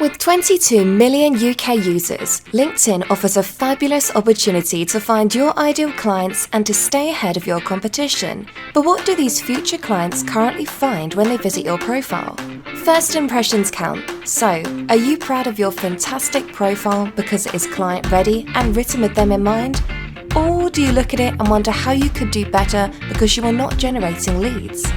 With 22 million UK users, LinkedIn offers a fabulous opportunity to find your ideal clients and to stay ahead of your competition. But what do these future clients currently find when they visit your profile? First impressions count. So, are you proud of your fantastic profile because it is client ready and written with them in mind? Or do you look at it and wonder how you could do better because you are not generating leads?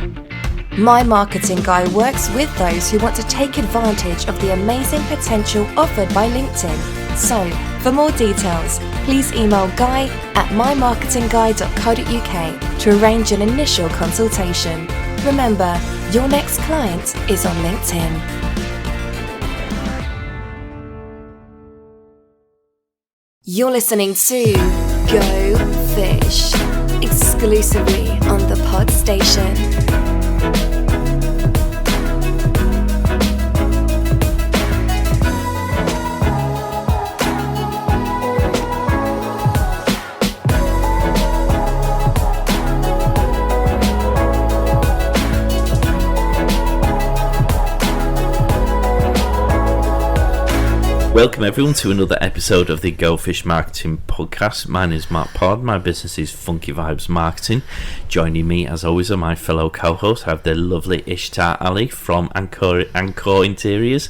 My Marketing Guy works with those who want to take advantage of the amazing potential offered by LinkedIn. So, for more details, please email guy@mymarketingguy.co.uk to arrange an initial consultation. Remember, your next client is on LinkedIn. You're listening to Go Fish, exclusively on the Pod Station. Welcome everyone to another episode of the Go Fish Marketing Podcast. My name is Matt Pod. My business is Funky Vibes Marketing. Joining me as always are my fellow co-hosts. I have the lovely Ishtar Ali from Anchor Interiors.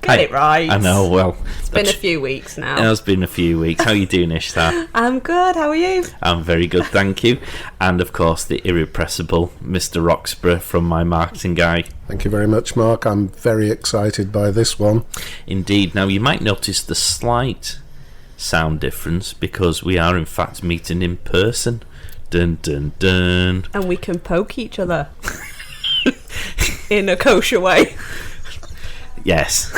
Get it right. I know, well. It's been a few weeks now. It has been a few weeks. How are you doing, Ishtar? I'm good, how are you? I'm very good, thank you. And of course, the irrepressible Mr. Roxburgh from My Marketing Guy. Thank you very much, Mark. I'm very excited by this one. Indeed. Now, you might notice the slight sound difference because we are, in fact, meeting in person. Dun, dun, dun. And we can poke each other in a kosher way. Yes.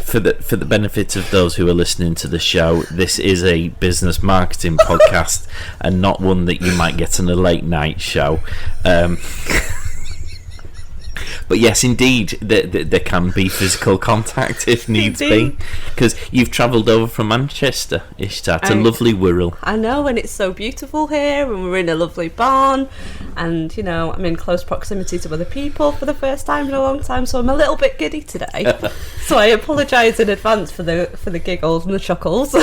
For the benefit of those who are listening to the show, this is a business marketing podcast and not one that you might get on a late night show. But yes, indeed, there can be physical contact if needs be. Because you've travelled over from Manchester, Ishtar, to lovely Wirral. I know, and it's so beautiful here, and we're in a lovely barn, and, you know, I'm in close proximity to other people for the first time in a long time, so I'm a little bit giddy today. So I apologise in advance for the giggles and the chuckles.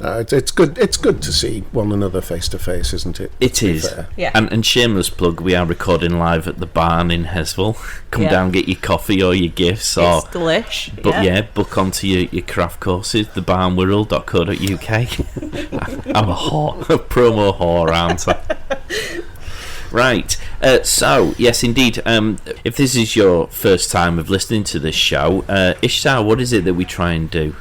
It's good. It's good to see one another face to face, isn't it? It is. Fair. Yeah. And shameless plug, we are recording live at the barn in Heswell. Come down, get your coffee or your gifts. It's delish. But book onto your craft courses, thebarnwirral.co.uk. I'm a promo whore, aren't I? Right, so, yes indeed, if this is your first time of listening to this show, Ishtar, what is it that we try and do?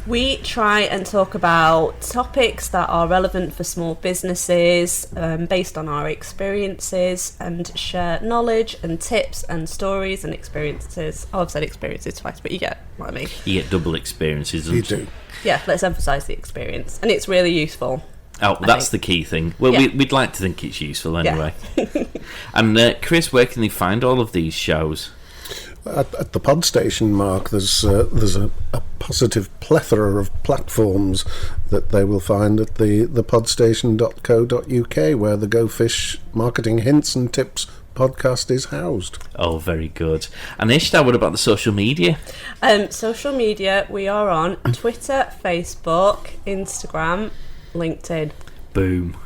We try and talk about topics that are relevant for small businesses, based on our experiences, and share knowledge and tips and stories and experiences. Oh, I've said experiences twice, but you get what I mean. You get double experiences. You do. Yeah, let's emphasise the experience. And it's really useful. Oh, that's the key thing. Well, we'd like to think it's useful anyway. Yeah. And Chris, where can they find all of these shows? At the Pod Station, Mark, there's a positive plethora of platforms that they will find at the podstation.co.uk, where the Go Fish Marketing Hints and Tips podcast is housed. Oh, very good. And Ishtar, what about the social media? Social media, we are on Twitter, Facebook, Instagram, LinkedIn. Boom.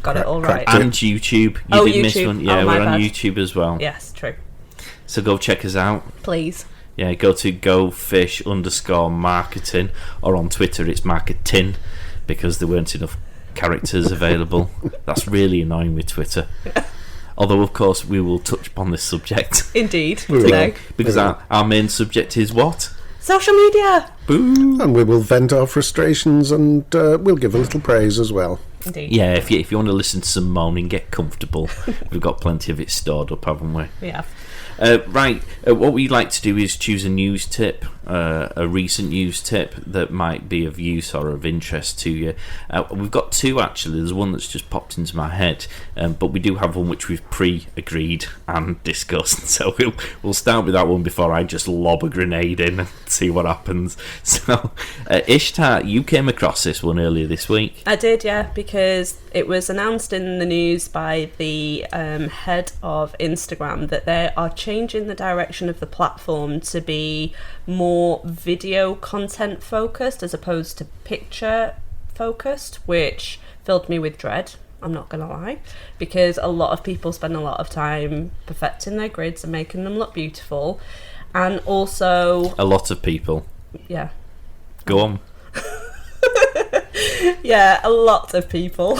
Got it all right. And YouTube. You did miss one. Yeah, we're on YouTube as well. Yes, true. So go check us out. Please. Yeah, go to gofish_marketing, or on Twitter it's marketing, because there weren't enough characters available. That's really annoying with Twitter. Although, of course, we will touch upon this subject. Indeed, today. Because our main subject is what? Social media. Boom. And we will vent our frustrations, and we'll give a little praise as well. Indeed. Yeah, if you want to listen to some moaning, get comfortable. We've got plenty of it stored up, haven't we? We have. Right, what we'd like to do is choose a news tip a recent news tip that might be of use or of interest to you. We've got two actually. There's one that's just popped into my head, but we do have one which we've pre-agreed and discussed. So we'll start with that one before I just lob a grenade in and see what happens. So Ishtar, you came across this one earlier this week. I did, yeah, because it was announced in the news by the head of Instagram that they are changing the direction of the platform to be more video content focused as opposed to picture focused, which filled me with dread, I'm not gonna lie, because a lot of people spend a lot of time perfecting their grids and making them look beautiful, and also A lot of people. yeah Go on. yeah a lot of people.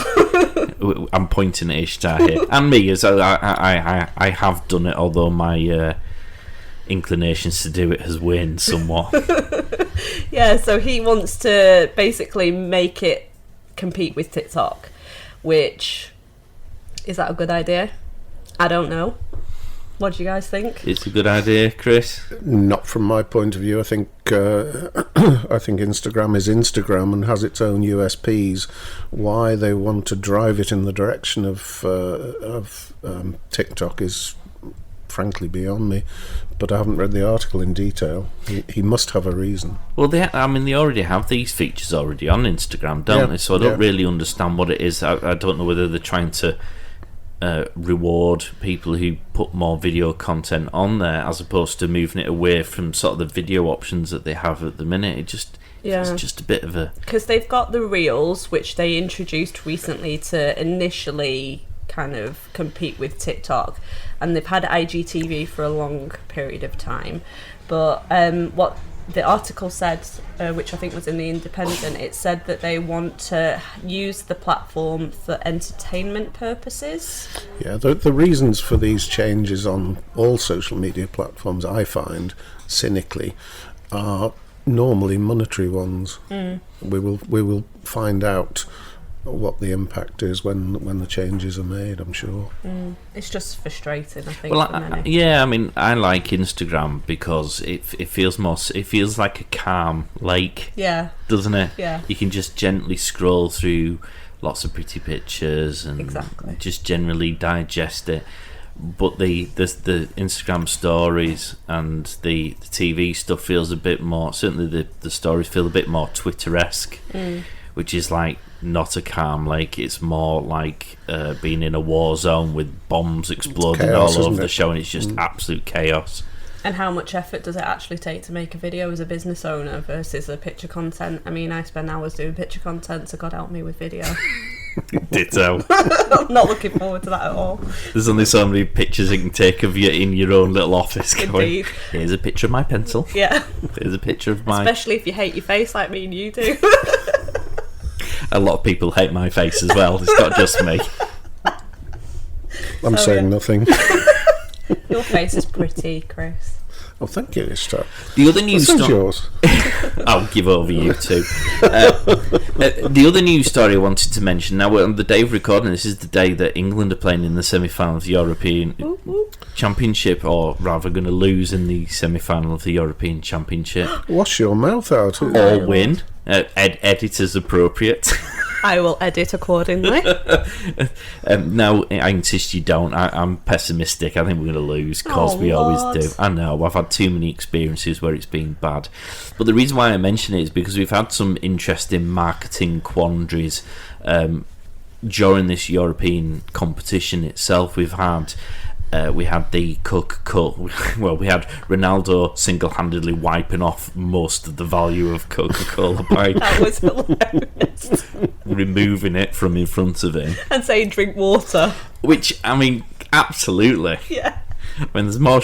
I'm pointing at Ishtar here, and me, as I have done it, although my inclinations to do it has waned somewhat. Yeah, so he wants to basically make it compete with TikTok, which, is that a good idea? I don't know. What do you guys think? It's a good idea, Chris. Not from my point of view. I think I think Instagram is Instagram and has its own USPs. Why they want to drive it in the direction of TikTok is frankly beyond me. But I haven't read the article in detail. He must have a reason. Well, they already have these features already on Instagram, don't they? So I don't really understand what it is. I don't know whether they're trying to reward people who put more video content on there as opposed to moving it away from sort of the video options that they have at the minute. It's just a bit of a... Because they've got the Reels, which they introduced recently to initially kind of compete with TikTok, and they've had IGTV for a long period of time. But what the article said, which I think was in the Independent, it said that they want to use the platform for entertainment purposes. Yeah, the reasons for these changes on all social media platforms, I find, cynically, are normally monetary ones. We will find out what the impact is when the changes are made, I'm sure. It's just frustrating, I think. Well, for many. I like Instagram because it feels like a calm lake, Yeah. doesn't it? Yeah. You can just gently scroll through lots of pretty pictures and Exactly. just generally digest it. But the Instagram stories and the TV stuff feels a bit more, certainly the stories feel a bit more Twitter-esque, which is like not a calm lake. It's more like being in a war zone with bombs exploding chaos, all over the isn't it? show, and it's just absolute chaos. And how much effort does it actually take to make a video as a business owner versus a picture content? I mean, I spend hours doing picture content, so God help me with video. Ditto. I'm not looking forward to that at all. There's only so many pictures you can take of you in your own little office. Indeed. Here's a picture of my pencil. Yeah. Here's a picture of my... Especially if you hate your face like me and you do. A lot of people hate my face as well. It's not just me. I'm saying nothing. Your face is pretty, Chris. Oh, thank you, Ishtar. The other news This is story... yours. I'll give over you two. The other news story I wanted to mention, now on the day of recording, this is the day that England are playing in the semi-final of the European Championship, or rather going to lose in the semi-final of the European Championship. Wash your mouth out. Or win. Editors appropriate. I will edit accordingly. No, I insist you don't. I'm pessimistic. I think we're going to lose because we always do. I know, I've had too many experiences where it's been bad. But the reason why I mention it is because we've had some interesting marketing quandaries during this European competition itself. We had the Coca-Cola. Well, we had Ronaldo single-handedly wiping off most of the value of Coca-Cola by That was hilarious. removing it from in front of him. And saying drink water. Which, I mean, absolutely. Yeah. When there's more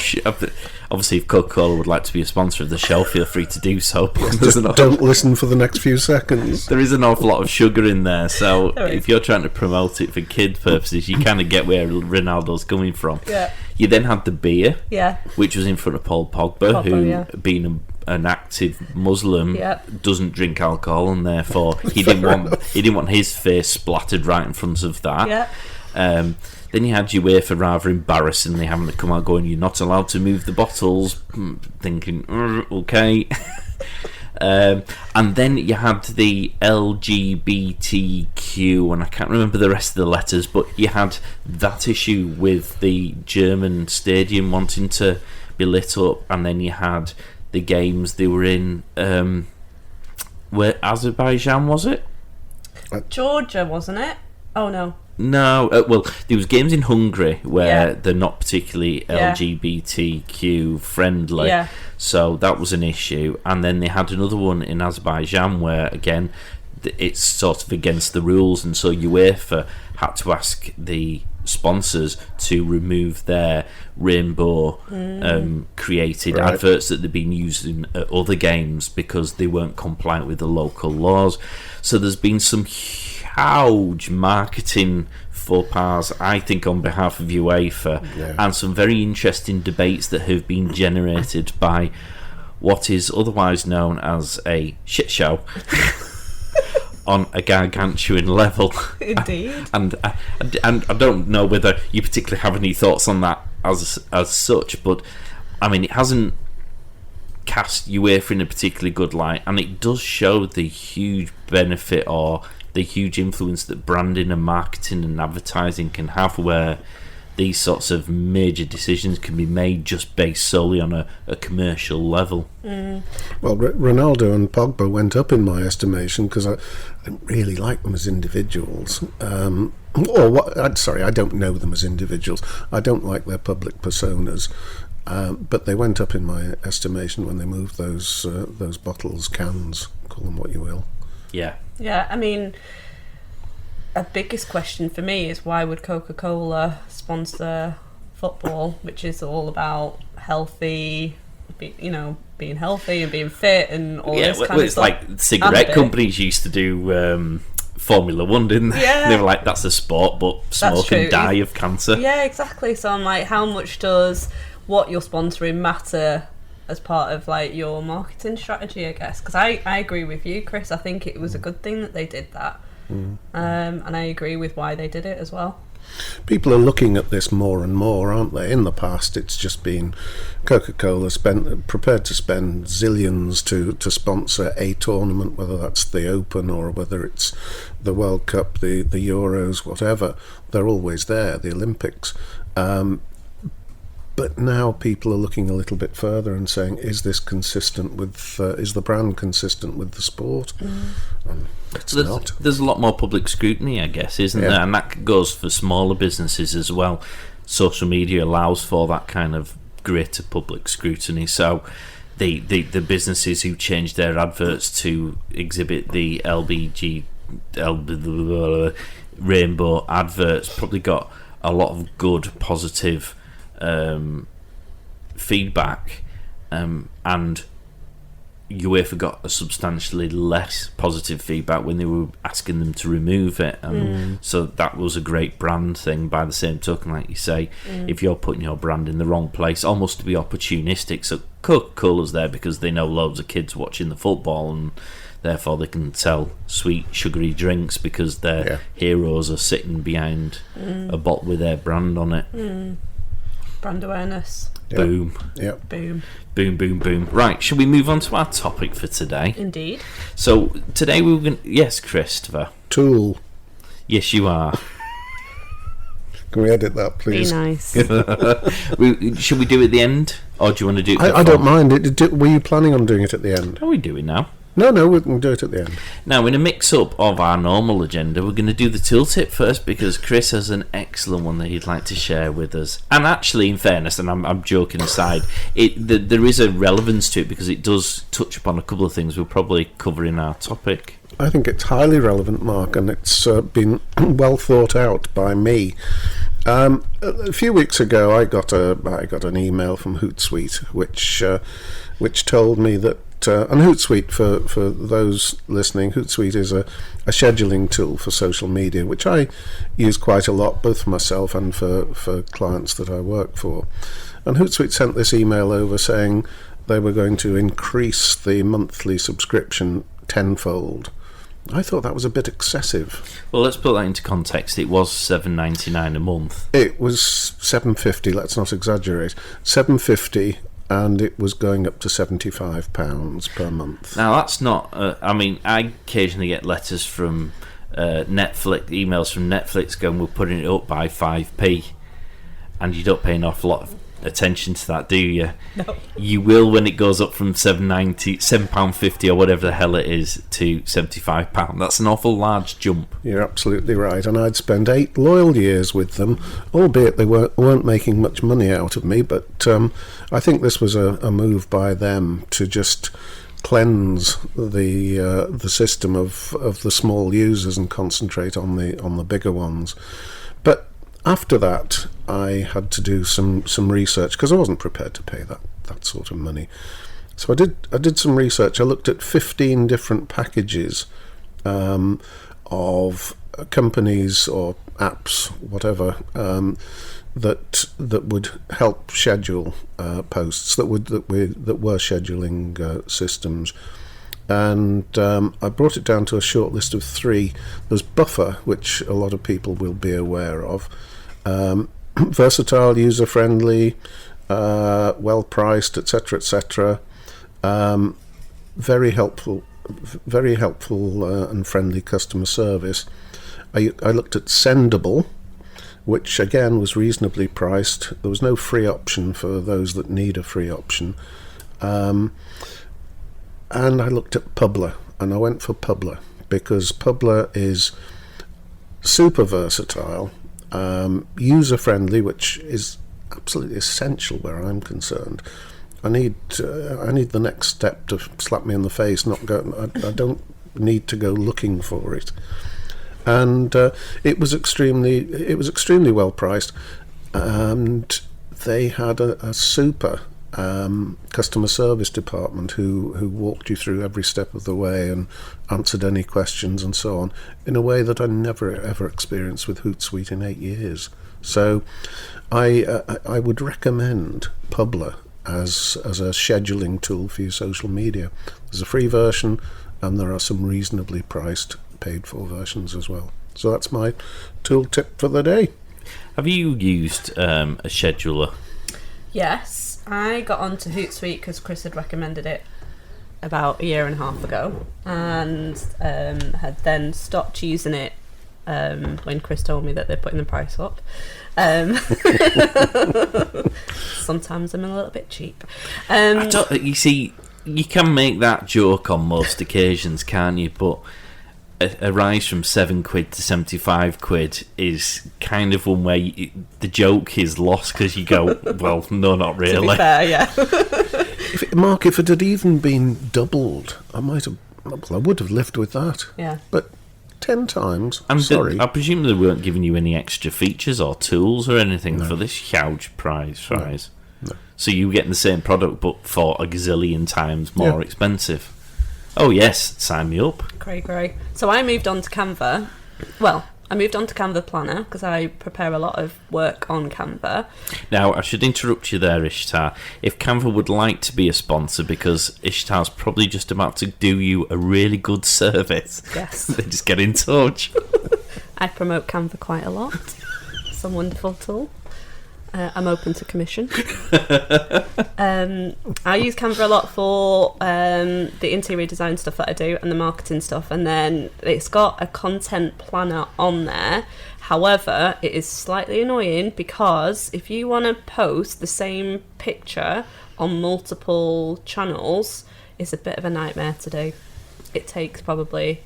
obviously, if Coca-Cola would like to be a sponsor of the show, feel free to do so. But Just don't listen for the next few seconds. there is an awful lot of sugar in there, so There is. if you're trying to promote it for kid purposes, you kind of get where Ronaldo's coming from. Yeah. You then had the beer, Yeah. which was in front of Paul Pogba, who, yeah. being an active Muslim, Yep. doesn't drink alcohol, and therefore he didn't want his face splattered right in front of that. Yeah. Then you had UEFA rather embarrassingly having to come out going, you're not allowed to move the bottles, thinking, okay. And then you had the LGBTQ, and I can't remember the rest of the letters, but you had that issue with the German stadium wanting to be lit up, and then you had the games they were in, where Azerbaijan, was it? Georgia, wasn't it? Oh no. No, well, there was games in Hungary where they're not particularly LGBTQ friendly, so that was an issue. And then they had another one in Azerbaijan where, again, it's sort of against the rules, and so UEFA had to ask the sponsors to remove their rainbow created adverts that they've been using at other games because they weren't compliant with the local laws. So there's been some huge marketing faux pas, I think, on behalf of UEFA, and some very interesting debates that have been generated by what is otherwise known as a shit show on a gargantuan level. Indeed. And I don't know whether you particularly have any thoughts on that as such, but I mean, it hasn't cast UEFA in a particularly good light, and it does show the huge benefit or the huge influence that branding and marketing and advertising can have, where these sorts of major decisions can be made just based solely on a commercial level. Well, Ronaldo and Pogba went up in my estimation because I didn't really like them as individuals. I don't know them as individuals. I don't like their public personas. But they went up in my estimation when they moved those bottles, cans, call them what you will. Yeah. Yeah, I mean, a biggest question for me is why would Coca-Cola sponsor football, which is all about healthy, being healthy and being fit and all this kind of it's stuff. like cigarette companies used to do Formula 1, didn't they? Yeah. They were like, that's a sport, but smoke and die of cancer. Yeah, exactly. So I'm like, how much does what you're sponsoring matter as part of like your marketing strategy, I guess? Because I agree with you, Chris. I think it was a good thing that they did that. And I agree with why they did it as well. People are looking at this more and more, aren't they? In the past, it's just been Coca-Cola prepared to spend zillions to sponsor a tournament, whether that's the Open or whether it's the World Cup, the Euros, whatever. They're always there, the Olympics. But now people are looking a little bit further and saying, is this consistent with, is the brand consistent with the sport? It's not. There's a lot more public scrutiny, I guess, isn't there? And that goes for smaller businesses as well. Social media allows for that kind of greater public scrutiny. So the businesses who change their adverts to exhibit the rainbow adverts probably got a lot of good, positive feedback, and UEFA got a substantially less positive feedback when they were asking them to remove it, and so that was a great brand thing. By the same token, like you say, if you're putting your brand in the wrong place, almost to be opportunistic, so Coca-Cola's there because they know loads of kids watching the football and therefore they can sell sweet sugary drinks because their heroes are sitting behind a bottle with their brand on it. Brand awareness. Boom. Yep. Boom. Boom, boom, boom. Right, shall we move on to our topic for today? Indeed. So, today we were going to... Yes, Christopher. Tool. Yes, you are. Can we edit that, please? Be nice. Should we do it at the end? Or do you want to do it I don't mind. Were you planning on doing it at the end? What are we doing now? No, we can do it at the end. Now, in a mix-up of our normal agenda, we're going to do the tooltip first because Chris has an excellent one that he'd like to share with us. And actually, in fairness, and I'm joking aside, there is a relevance to it because it does touch upon a couple of things we'll probably cover in our topic. I think it's highly relevant, Mark, and it's been well thought out by me. A few weeks ago, I got an email from Hootsuite, which told me that. And Hootsuite, for those listening, Hootsuite is a scheduling tool for social media, which I use quite a lot, both for myself and for clients that I work for. And Hootsuite sent this email over saying they were going to increase the monthly subscription tenfold. I thought that was a bit excessive. Well, let's put that into context. It was $7.99 a month. It was $7.50. Let's not exaggerate. $7.50, and it was going up to £75 per month. Now, that's not... I mean, I occasionally get letters from Netflix, emails from Netflix going, we're putting it up by 5p. And you don't pay an awful lot of attention to that, do you? No. You will when it goes up from £7.50 or whatever the hell it is to £75. That's an awful large jump. You're absolutely right, and I'd spent 8 loyal years with them, albeit they weren't making much money out of me, but I think this was a move by them to just cleanse the system of the small users and concentrate on the bigger ones. But after that, I had to do some research because I wasn't prepared to pay that sort of money. So I did some research. I looked at 15 different packages of companies or apps, whatever, that would help schedule posts that were scheduling systems. And I brought it down to a short list of 3. There's Buffer, which a lot of people will be aware of. Versatile, user-friendly, well-priced, etc., etc. Very helpful and friendly customer service. I looked at Sendable, which again was reasonably priced. There was no free option for those that need a free option. And I looked at Publer, and I went for Publer because Publer is super versatile, user-friendly, which is absolutely essential where I'm concerned. I need the next step to slap me in the face. I don't need to go looking for it. And it was extremely well priced, and they had a super customer service department who walked you through every step of the way and answered any questions and so on in a way that I never ever experienced with Hootsuite in 8 years. So I would recommend Publer as a scheduling tool for your social media. There's a free version, and there are some reasonably priced paid for versions as well. So that's my tool tip for the day. Have you used a scheduler? Yes, I got onto Hootsuite because Chris had recommended it about 1.5 years ago, and had then stopped using it when Chris told me that they're putting the price up. Sometimes I'm a little bit cheap. You see, you can make that joke on most occasions, can't you? But a rise from £7 to £75 is kind of one where the joke is lost because you go, well, no, not really. To be fair, yeah. Mark, if it had even been doubled, I would have lived with that. Yeah. But 10 times, And sorry. I presume they weren't giving you any extra features or tools or anything for this huge price rise. No. So you were getting the same product but for a gazillion times more expensive. Oh yes, sign me up. Cray. So I moved on to Canva. Well, I moved on to Canva Planner because I prepare a lot of work on Canva. Now, I should interrupt you there, Ishtar. If Canva would like to be a sponsor, because Ishtar's probably just about to do you a really good service. Yes. Then just get in touch. I promote Canva quite a lot. It's a wonderful tool. I'm open to commission. I use Canva a lot for the interior design stuff that I do and the marketing stuff, and then it's got a content planner on there. However, it is slightly annoying because if you want to post the same picture on multiple channels, it's a bit of a nightmare to do. It takes probably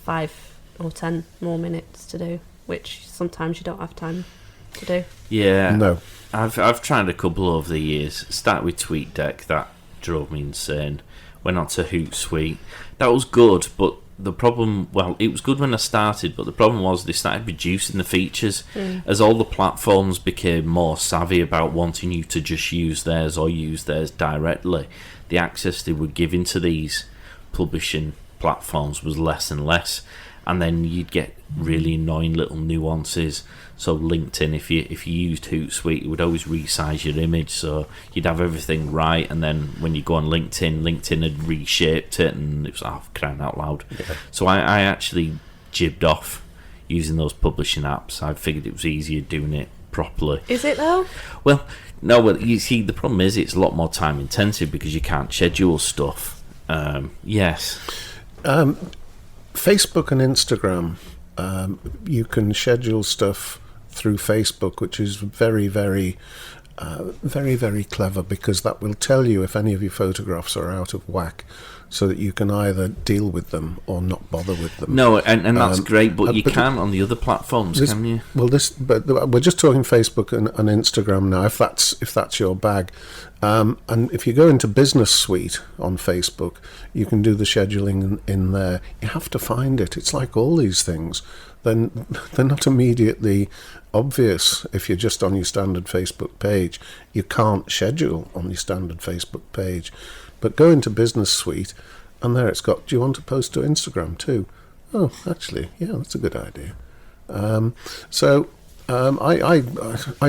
5 or 10 more minutes to do, which sometimes you don't have time to do. Yeah. No. I've tried a couple over the years. Start with TweetDeck, that drove me insane. Went on to Hootsuite. That was good, but the problem, well, it was good when I started, but the problem was they started reducing the features as all the platforms became more savvy about wanting you to just use theirs or use theirs directly. The access they were giving to these publishing platforms was less and less, and then you'd get really annoying little nuances. So LinkedIn, if you used Hootsuite, it would always resize your image, so you'd have everything right, and then when you go on LinkedIn had reshaped it, and it was crying out loud. Yeah. So I actually jibbed off using those publishing apps. I figured it was easier doing it properly. Is it though? Well, no. Well, you see, the problem is it's a lot more time intensive because you can't schedule stuff. Yes. Facebook and Instagram, you can schedule stuff through Facebook, which is very, very, very clever, because that will tell you if any of your photographs are out of whack, so that you can either deal with them or not bother with them. No, and that's great, but you can't on the other platforms, can you? Well, but we're just talking Facebook and Instagram now, if that's your bag. And if you go into Business Suite on Facebook, you can do the scheduling in there. You have to find it. It's like all these things. Then they're not immediately obvious if you're just on your standard Facebook page. You can't schedule on your standard Facebook page. But go into Business Suite, and there it's got, do you want to post to Instagram too? Oh, actually, yeah, that's a good idea. I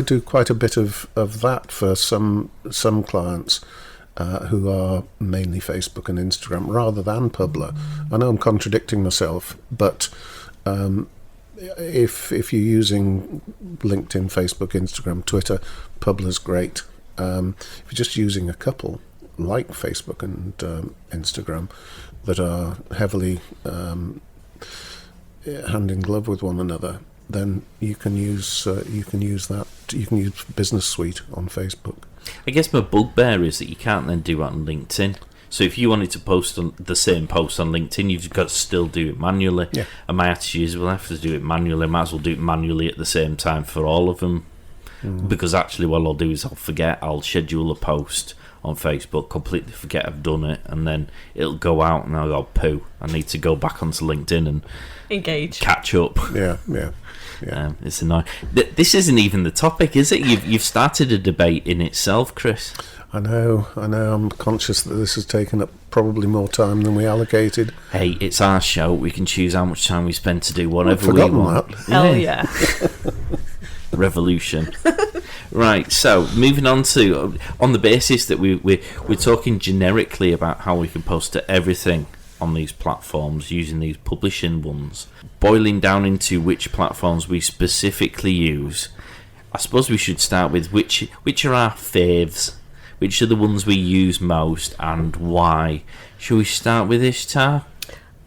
do quite a bit of that for some clients who are mainly Facebook and Instagram rather than Publer. I know I'm contradicting myself, but if you're using LinkedIn, Facebook, Instagram, Twitter, Publer's great. If you're just using a couple like Facebook and Instagram that are heavily hand in glove with one another, then you can use that. You can use Business Suite on Facebook. I guess my bugbear is that you can't then do it on LinkedIn. So if you wanted to post on the same post on LinkedIn, you've got to still do it manually. Yeah. And my attitude is, well, I have to do it manually. I might as well do it manually at the same time for all of them. Because actually what I'll do is I'll schedule a post on Facebook, completely forget I've done it, and then it'll go out and I'll go, poo, I need to go back onto LinkedIn and engage, catch up. Yeah. It's annoying. This isn't even the topic, is it? You've started a debate in itself, Chris. I know. I'm conscious that this has taken up probably more time than we allocated. Hey, it's our show. We can choose how much time we spend to do whatever we want. That. Hell yeah. Revolution. Right, so moving on the basis that we're talking generically about how we can post to everything on these platforms using these publishing ones, boiling down into which platforms we specifically use. I suppose we should start with which are our faves, which are the ones we use most, and why. Shall we start with Ishtar?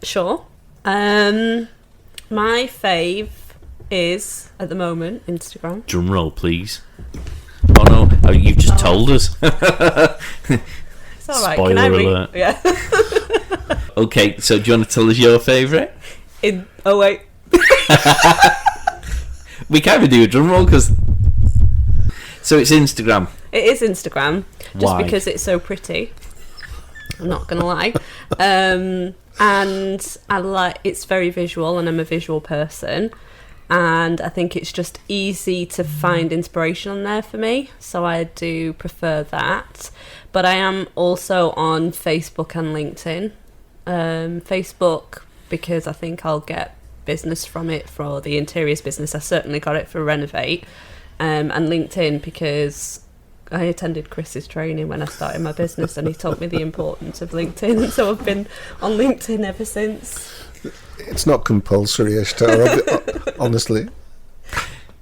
Sure. My fave is, at the moment, Instagram. Drum roll, please. Oh no, you've just told us. It's alright, Spoiler can I alert. Yeah. Okay, so do you want to tell us your favourite? Oh wait. We can't even do a drum roll because... So it's Instagram. It is Instagram, just Why? because it's so pretty. I'm not gonna lie. And it's very visual, and I'm a visual person. And I think it's just easy to find inspiration on there for me, so I do prefer that. But I am also on Facebook and LinkedIn. Facebook, because I think I'll get business from it for the interiors business. I certainly got it for Renovate. And LinkedIn, because I attended Chris's training when I started my business, and he taught me the importance of LinkedIn, and so I've been on LinkedIn ever since. It's not compulsory, Ishtar, honestly.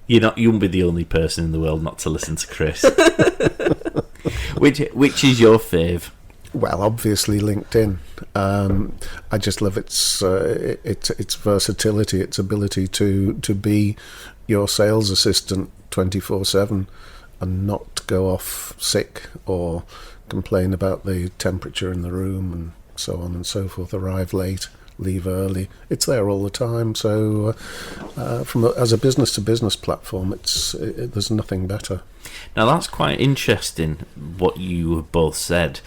You wouldn't be the only person in the world not to listen to Chris. Which is your fave? Well, obviously LinkedIn. I just love its versatility, its ability to be your sales assistant 24/7 and not go off sick or complain about the temperature in the room and so on and so forth. Arrive late, leave early. It's there all the time. So, as a business-to-business platform, there's nothing better. Now that's quite interesting what you have both said.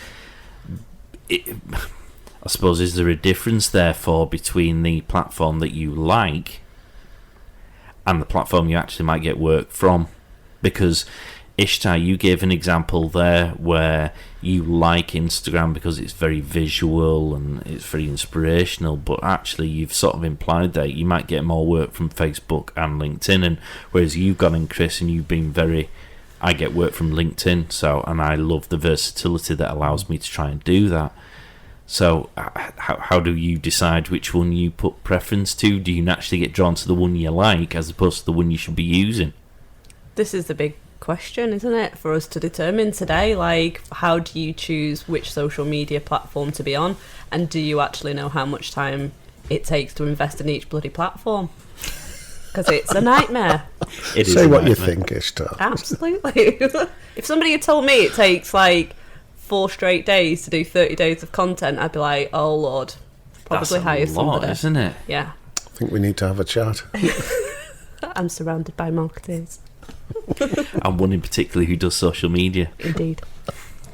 I suppose, is there a difference therefore between the platform that you like and the platform you actually might get work from? Because Ishtar, you gave an example there where you like Instagram because it's very visual and it's very inspirational, but actually you've sort of implied that you might get more work from Facebook and LinkedIn, and whereas you've gone in, Chris, and you've been I get work from LinkedIn, and I love the versatility that allows me to try and do that. So how do you decide which one you put preference to? Do you naturally get drawn to the one you like as opposed to the one you should be using? This is the big question, isn't it, for us to determine today? Like, how do you choose which social media platform to be on, and do you actually know how much time it takes to invest in each bloody platform? Because it's a nightmare. Say what you think, Ishtar. Absolutely. If somebody had told me it takes like 4 straight days to do 30 days of content, I'd be like, oh Lord, probably hire somebody. That's a lot, isn't it? Yeah. I think we need to have a chat. I'm surrounded by marketers. And one in particular who does social media. Indeed.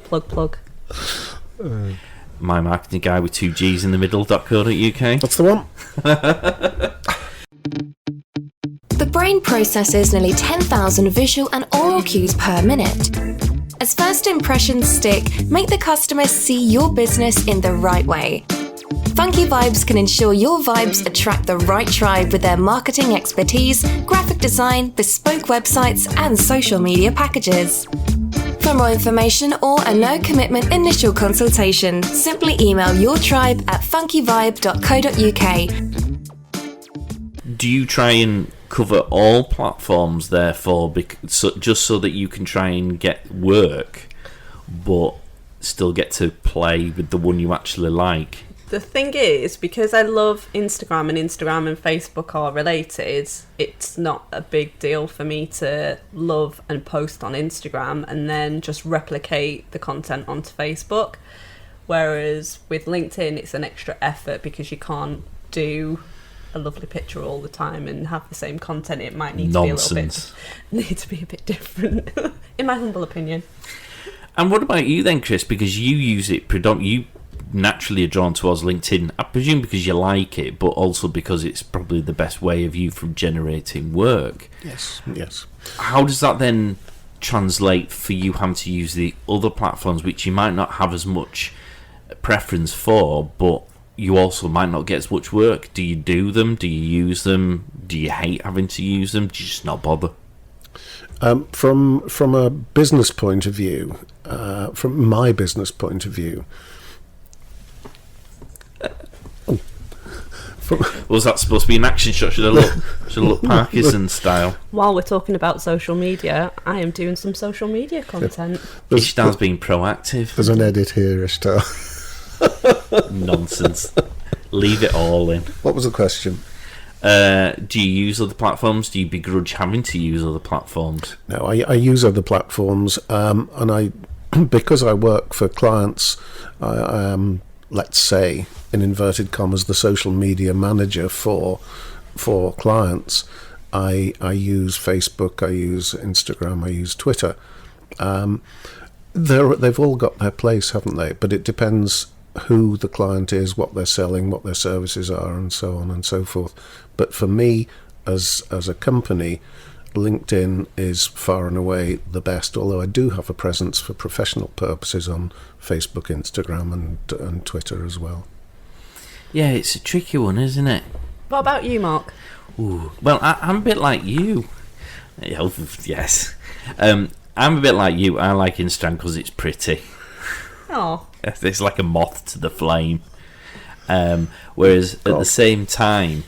Plug. My marketing guy with 2 G's in the middle.co.uk. That's the one. The brain processes nearly 10,000 visual and oral cues per minute. As first impressions stick, make the customer see your business in the right way. Funky Vibes can ensure your vibes attract the right tribe with their marketing expertise, graphic design, bespoke websites, and social media packages. For more information or a no-commitment initial consultation, simply email your tribe at funkyvibe.co.uk. Do you try and cover all platforms, therefore, just so that you can try and get work, but still get to play with the one you actually like? The thing is, because I love Instagram and Facebook are related, it's not a big deal for me to love and post on Instagram and then just replicate the content onto Facebook. Whereas with LinkedIn, it's an extra effort because you can't do a lovely picture all the time and have the same content. It might need to be a bit different, in my humble opinion. And what about you then, Chris? Because you use it you naturally are drawn towards LinkedIn, I presume because you like it, but also because it's probably the best way of you from generating work. Yes. How does that then translate for you having to use the other platforms, which you might not have as much preference for, but you also might not get as much work? Do you do them? Do you use them? Do you hate having to use them? Do you just not bother? From a business point of view, from my business point of view, was that supposed to be an action shot? Should I look Parkinson style? While we're talking about social media, I am doing some social media content. Ishtar's being proactive. There's an edit here, Ishtar. Nonsense. Leave it all in. What was the question? Do you use other platforms? Do you begrudge having to use other platforms? No, I use other platforms, and I because I work for clients, I am, let's say, in inverted commas, the social media manager for clients. I use Facebook, I use Instagram, I use Twitter. They've all got their place, haven't they? But it depends who the client is, what they're selling, what their services are, and so on and so forth. But for me, as a company, LinkedIn is far and away the best, although I do have a presence for professional purposes on Facebook, Instagram, and Twitter as well. Yeah, it's a tricky one, isn't it? What about you, Mark? Ooh, well, I'm a bit like you. Yes. I'm a bit like you. I like Instagram because it's pretty. Oh. It's like a moth to the flame. Whereas at the same time,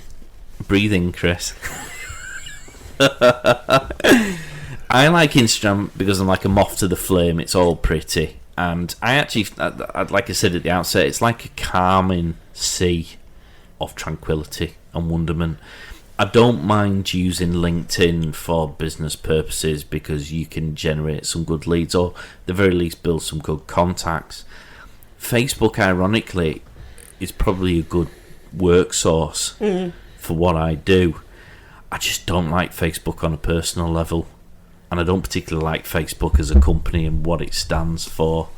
breathe in, Chris. I like Instagram because I'm like a moth to the flame. It's all pretty. And I actually, like I said at the outset, it's like a calming sea of tranquility and wonderment. I don't mind using LinkedIn for business purposes because you can generate some good leads, or at the very least build some good contacts. Facebook, ironically, is probably a good work source for what I do. I just don't like Facebook on a personal level, and I don't particularly like Facebook as a company and what it stands for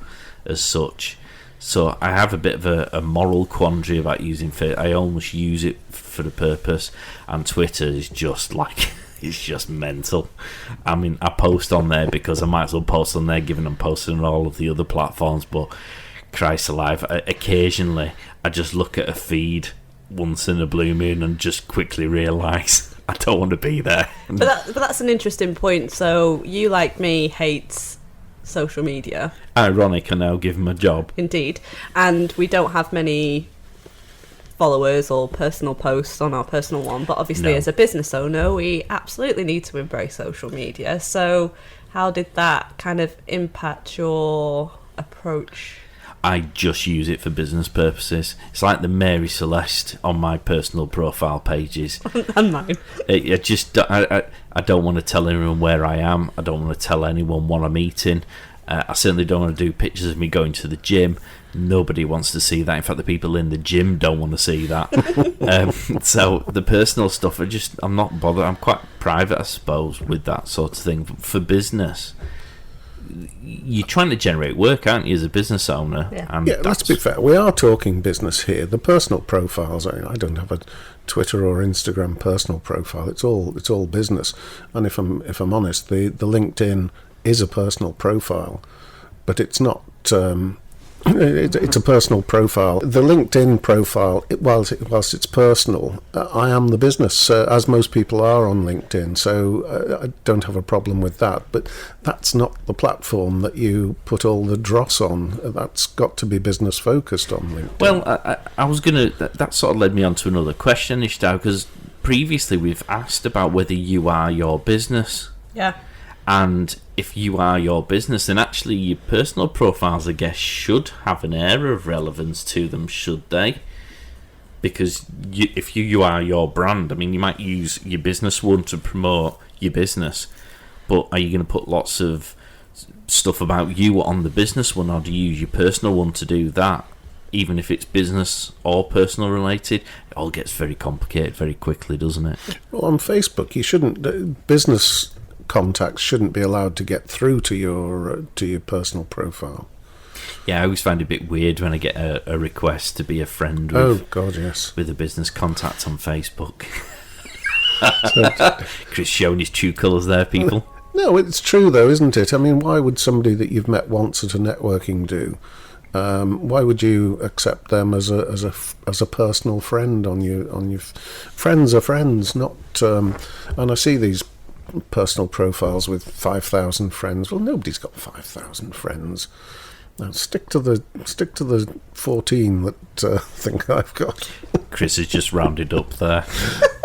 as such. So I have a bit of a moral quandary about using Facebook. I almost use it for the purpose, and Twitter is just like It's just mental. I mean, I post on there because I might as well post on there, given I'm posting on all of the other platforms. But Christ alive, occasionally I just look at a feed once in a blue moon and just quickly realise I don't want to be there. But that's an interesting point. So you, like me, hate social media. Ironic, I now give him a job. Indeed. And we don't have many followers or personal posts on our personal one, but obviously No. as a business owner we absolutely need to embrace social media. So how did that kind of impact your approach? I just use it for business purposes. It's like the Mary Celeste on my personal profile pages. And mine. I don't want to tell anyone where I am. I don't want to tell anyone what I'm eating. I certainly don't want to do pictures of me going to the gym. Nobody wants to see that. In fact, the people in the gym don't want to see that. So the personal stuff, I'm not bothered. I'm quite private, I suppose, with that sort of thing. For business, you're trying to generate work, aren't you, as a business owner? Yeah. And Yeah, let's be fair. We are talking business here. The personal profiles. I don't have a Twitter or Instagram personal profile. It's all business. And if I'm honest, the LinkedIn is a personal profile, but it's not. It's a personal profile. The LinkedIn profile, whilst it's personal, I am the business, as most people are on LinkedIn, so I don't have a problem with that. But that's not the platform that you put all the dross on. That's got to be business focused on LinkedIn. Well, I was going to... That sort of led me on to another question, Ishtar, because previously we've asked about whether you are your business. Yeah. And if you are your business, then actually your personal profiles, I guess, should have an air of relevance to them, should they? Because if you are your brand, I mean, you might use your business one to promote your business, but are you going to put lots of stuff about you on the business one, or do you use your personal one to do that? Even if it's business or personal related, it all gets very complicated very quickly, doesn't it? Well, on Facebook, you shouldn't... business contacts shouldn't be allowed to get through to your personal profile. Yeah, I always find it a bit weird when I get a request to be a friend with, Oh God, yes, with a business contact on Facebook. So, Chris showing his true colours there, people. no, it's true though, isn't it? I mean, why would somebody that you've met once at a networking do? Why would you accept them as a personal friend on your friends are friends, not. And I see these personal profiles with 5,000 friends. Well, nobody's got 5,000 friends. Now stick to the 14 that think I've got. Chris has just rounded up there.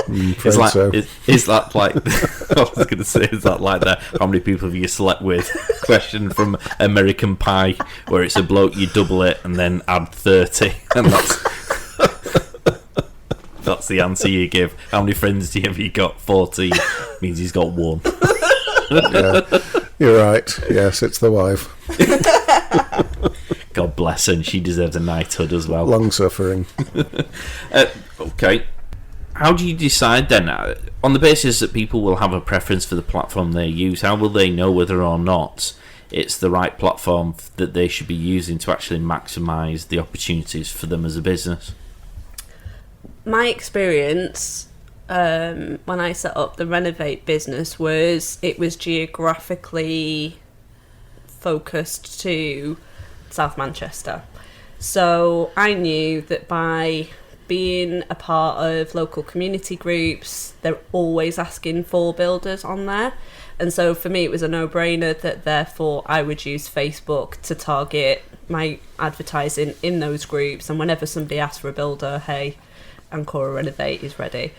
Is that like I was going to say, is that like the how many people have you slept with question from American Pie, where it's a bloke, you double it and then add 30, and that's the answer you give. How many friends have you got? 14 means he's got one. Yeah, you're right. Yes, it's the wife. God bless her, and she deserves a knighthood as well. Long suffering. Okay. How do you decide then, on the basis that people will have a preference for the platform they use, how will they know whether or not it's the right platform that they should be using to actually maximise the opportunities for them as a business? My experience when I set up the Renovate business was it was geographically focused to South Manchester. So I knew that by being a part of local community groups, they're always asking for builders on there. And so for me, it was a no-brainer that therefore I would use Facebook to target my advertising in those groups. And whenever somebody asks for a builder, hey, Ancora Renovate is ready.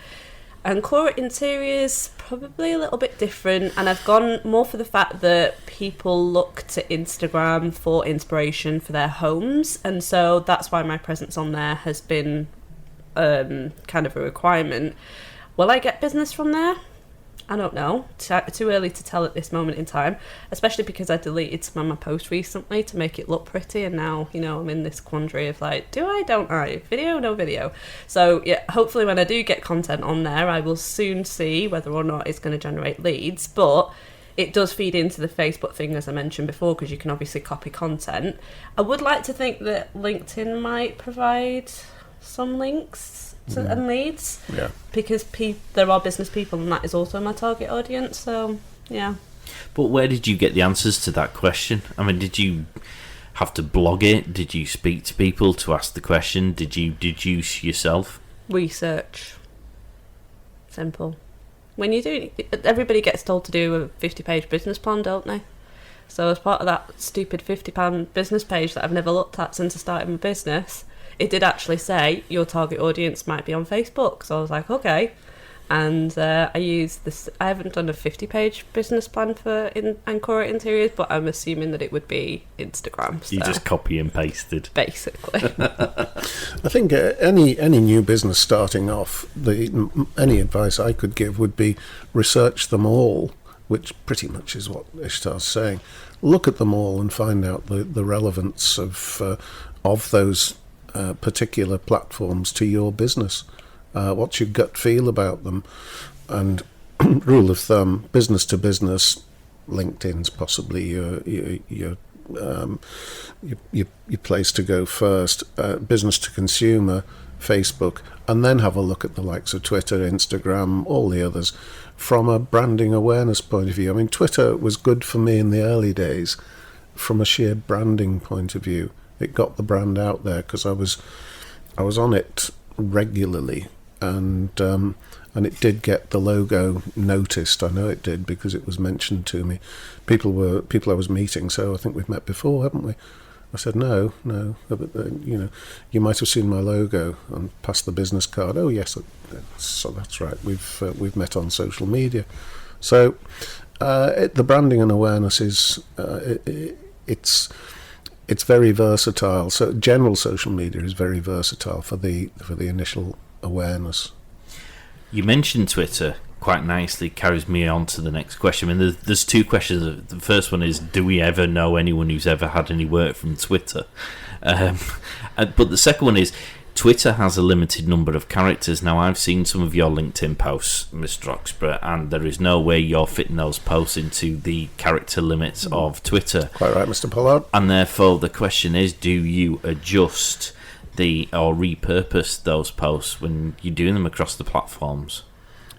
Ancora Interiors, probably a little bit different. And I've gone more for the fact that people look to Instagram for inspiration for their homes. And so that's why my presence on there has been kind of a requirement. Will I get business from there? I don't know. Too early to tell at this moment in time, especially because I deleted some of my posts recently to make it look pretty, and now, you know, I'm in this quandary of like, do I, don't I? Video, no video. So yeah, hopefully when I do get content on there, I will soon see whether or not it's going to generate leads, but it does feed into the Facebook thing, as I mentioned before, because you can obviously copy content. I would like to think that LinkedIn might provide some links and leads. Yeah. Because there are business people, and that is also my target audience. So yeah. But where did you get the answers to that question? I mean, did you have to blog it? Did you speak to people to ask the question? Did you deduce yourself? Research. Simple. When you do, everybody gets told to do a 50-page business plan, don't they? So as part of that stupid £50 business page that I've never looked at since I started my business, it did actually say your target audience might be on Facebook. So I was like, okay. And I used this. I haven't done a 50-page business plan for Ancora Interiors, but I'm assuming that it would be Instagram. So. You just copy and pasted, basically. I think any new business starting off, any advice I could give would be research them all, which pretty much is what Ishtar's saying. Look at them all and find out the relevance of those particular platforms to your business. What's your gut feel about them? And rule of thumb, business to business, LinkedIn's possibly your place to go first. Business to consumer, Facebook, and then have a look at the likes of Twitter, Instagram, all the others from a branding awareness point of view. I mean, Twitter was good for me in the early days from a sheer branding point of view. It got the brand out there because I was on it regularly. And it did get the logo noticed. I know it did because it was mentioned to me. People I was meeting. So I think we've met before, haven't we? I said no. But you might have seen my logo and passed the business card. Oh yes, so that's right. We've met on social media. So the branding and awareness is it's very versatile. So general social media is very versatile for the initial awareness. You mentioned Twitter quite nicely, carries me on to the next question. I mean, there's two questions. The first one is, do we ever know anyone who's ever had any work from Twitter? But the second one is, Twitter has a limited number of characters. Now, I've seen some of your LinkedIn posts, Mr. Oxborough, and there is no way you're fitting those posts into the character limits of Twitter. Quite right, Mr. Pollard. And therefore, the question is, do you adjust or repurpose those posts when you're doing them across the platforms?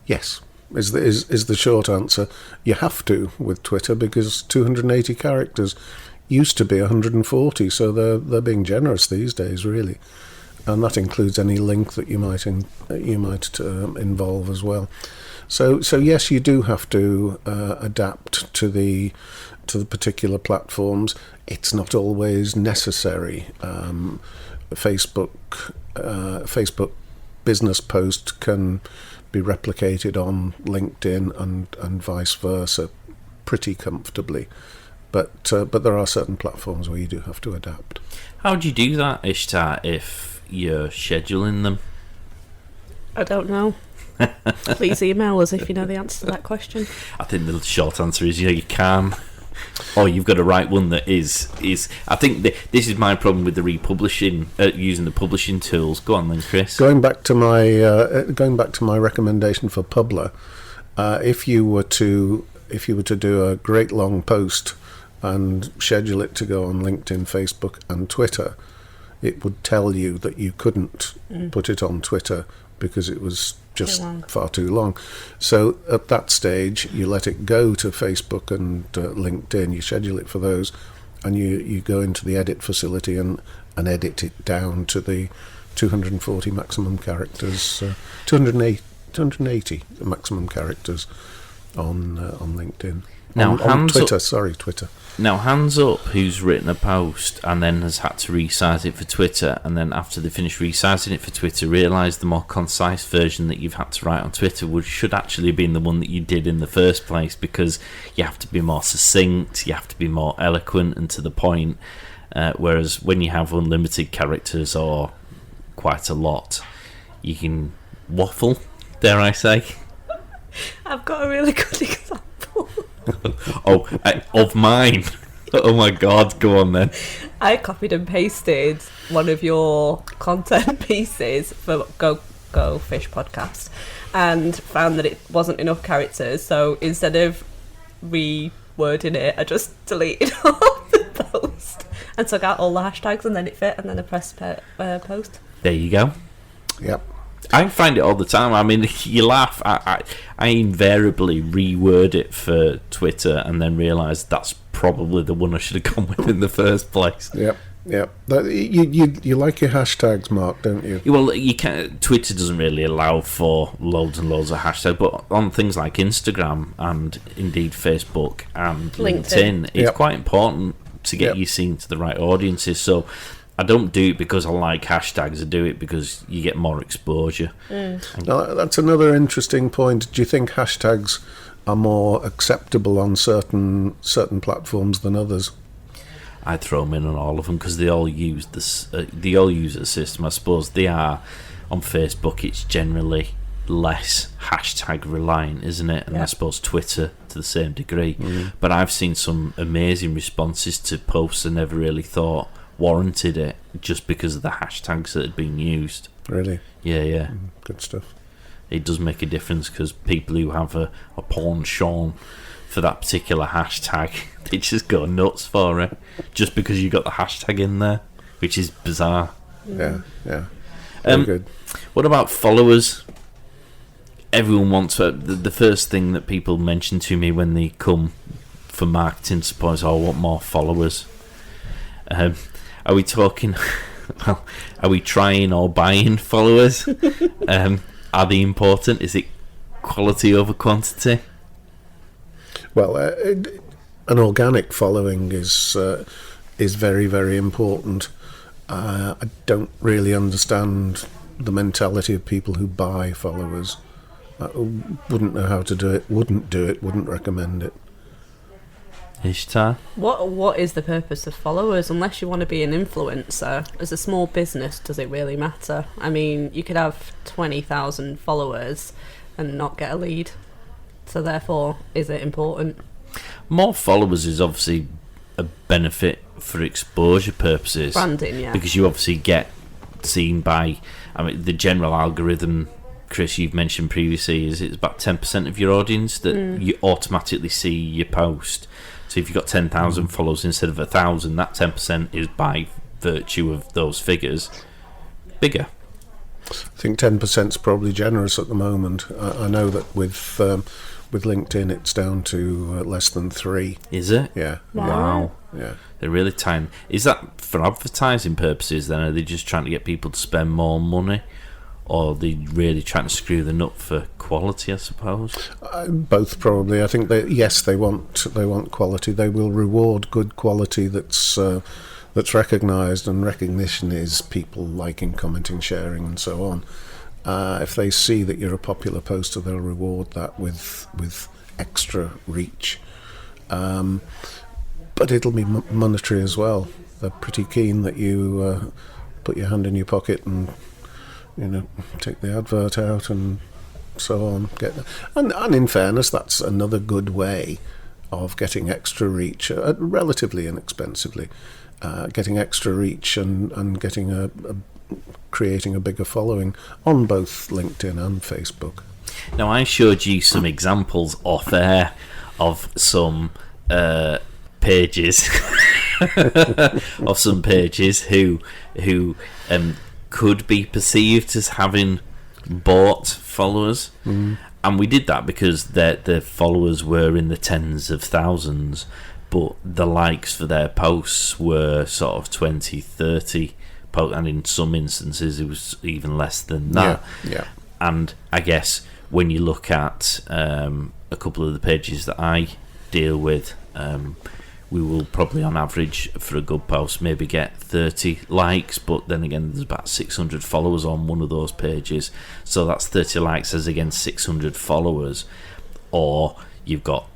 Yes, is the short answer. You have to with Twitter because 280 characters used to be 140, so they're being generous these days, really, and that includes any link that you might involve as well. So yes, you do have to adapt to the particular platforms. It's not always necessary. Facebook business post can be replicated on LinkedIn and vice versa pretty comfortably, but there are certain platforms where you do have to adapt. How do you do that, Ishtar, if you're scheduling them? I don't know. Please email us if you know the answer to that question. I think the short answer is you can. Or you've got to write one that is. I think this is my problem with the republishing, using the publishing tools. Go on then, Chris. Going back to my recommendation for Publer, if you were to do a great long post and schedule it to go on LinkedIn, Facebook, and Twitter, it would tell you that you couldn't put it on Twitter because it was just far too long. So at that stage, you let it go to Facebook and LinkedIn. You schedule it for those, and you go into the edit facility and edit it down to the 240 maximum characters, 280 maximum characters on LinkedIn. Now, on Twitter. Now, Hands Up, who's written a post and then has had to resize it for Twitter, and then after they finish resizing it for Twitter, realised the more concise version that you've had to write on Twitter should actually have been the one that you did in the first place, because you have to be more succinct, you have to be more eloquent and to the point, whereas when you have unlimited characters or quite a lot, you can waffle, dare I say. I've got a really good example. Of mine. Oh my god, go on then. I copied and pasted one of your content pieces for Go Fish podcast and found that it wasn't enough characters, so instead of rewording it, I just deleted all the post and took out all the hashtags, and then it fit, and then I pressed post. There you go. Yep. I find it all the time. I mean, you laugh. I invariably reword it for Twitter and then realise that's probably the one I should have gone with in the first place. Yep. Yep. You like your hashtags, Mark, don't you? Well, you can't. Twitter doesn't really allow for loads and loads of hashtags, but on things like Instagram and indeed Facebook and LinkedIn, it's quite important to get you seen to the right audiences. So I don't do it because I like hashtags. I do it because you get more exposure. Now, that's another interesting point. Do you think hashtags are more acceptable on certain platforms than others? I'd throw them in on all of them because they all use this. They all use a system. I suppose they are on Facebook. It's generally less hashtag reliant, isn't it? And I suppose Twitter to the same degree. But I've seen some amazing responses to posts I never really thought warranted it, just because of the hashtags that had been used. Really? Yeah. Good stuff. It does make a difference because people who have a penchant for that particular hashtag, they just go nuts for it, just because you got the hashtag in there, which is bizarre. Yeah. Very good. What about followers? Everyone wants the first thing that people mention to me when they come for marketing support is, I want more followers. Are we talking? Well, are we trying or buying followers? Are they important? Is it quality over quantity? Well, an organic following is very, very important. I don't really understand the mentality of people who buy followers. I wouldn't know how to do it. Wouldn't do it. Wouldn't recommend it. Ishtar? What is the purpose of followers? Unless you want to be an influencer, as a small business, does it really matter? I mean, you could have 20,000 followers and not get a lead. So therefore, is it important? More followers is obviously a benefit for exposure purposes. Branding, yeah. Because you obviously get seen by, I mean, the general algorithm, Chris, you've mentioned previously, is it's about 10% of your audience that you automatically see your post. So if you've got 10,000 followers instead of 1,000, that 10% is by virtue of those figures bigger. I think 10% is probably generous at the moment. I know that with LinkedIn it's down to less than 3. Is it? Yeah. Wow. Yeah. They're really tiny. Is that for advertising purposes then? Are they just trying to get people to spend more money? Or are they really trying to screw the nut for quality, I suppose? Both probably. I think they want quality. They will reward good quality that's recognised, and recognition is people liking, commenting, sharing, and so on. If they see that you're a popular poster, they'll reward that with extra reach. But it'll be monetary as well. They're pretty keen that you put your hand in your pocket and take the advert out and so on. And in fairness, that's another good way of getting extra reach, relatively inexpensively. Getting extra reach and getting creating a bigger following on both LinkedIn and Facebook. Now, I showed you some examples off air of some pages of some pages who could be perceived as having bought followers, and we did that because their followers were in the tens of thousands, but the likes for their posts were sort of 20, 30 and in some instances it was even less than that. Yeah. And I guess when you look at a couple of the pages that I deal with, we will probably on average for a good post maybe get 30 likes, but then again there's about 600 followers on one of those pages, so that's 30 likes as against 600 followers. Or you've got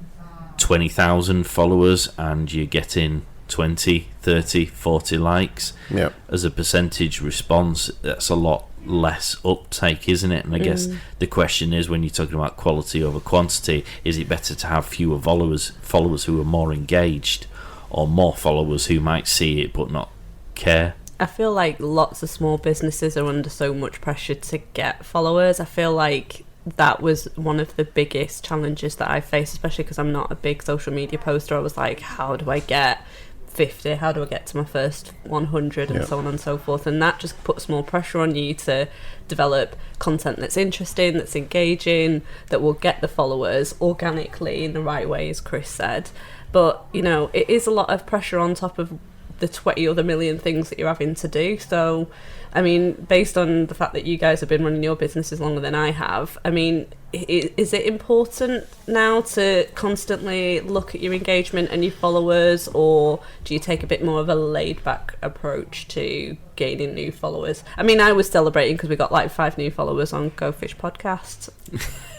20,000 followers and you're getting 20, 30, 40 likes. Yep. As a percentage response, that's a lot less uptake, isn't it? And I guess the question is, when you're talking about quality over quantity, is it better to have fewer followers who are more engaged, or more followers who might see it but not care? I feel like lots of small businesses are under so much pressure to get followers. I feel like that was one of the biggest challenges that I faced, especially because I'm not a big social media poster. I was like, how do I get 50? How do I get to my first 100? And so on and so forth. And that just puts more pressure on you to develop content that's interesting, that's engaging, that will get the followers organically in the right way, as Chris said. But, you know, it is a lot of pressure on top of the 20 other million things that you're having to do. So, I mean, based on the fact that you guys have been running your businesses longer than I have, I mean, is it important now to constantly look at your engagement and your followers, or do you take a bit more of a laid-back approach to gaining new followers? I mean, I was celebrating because we got like 5 new followers on Go Fish Podcast.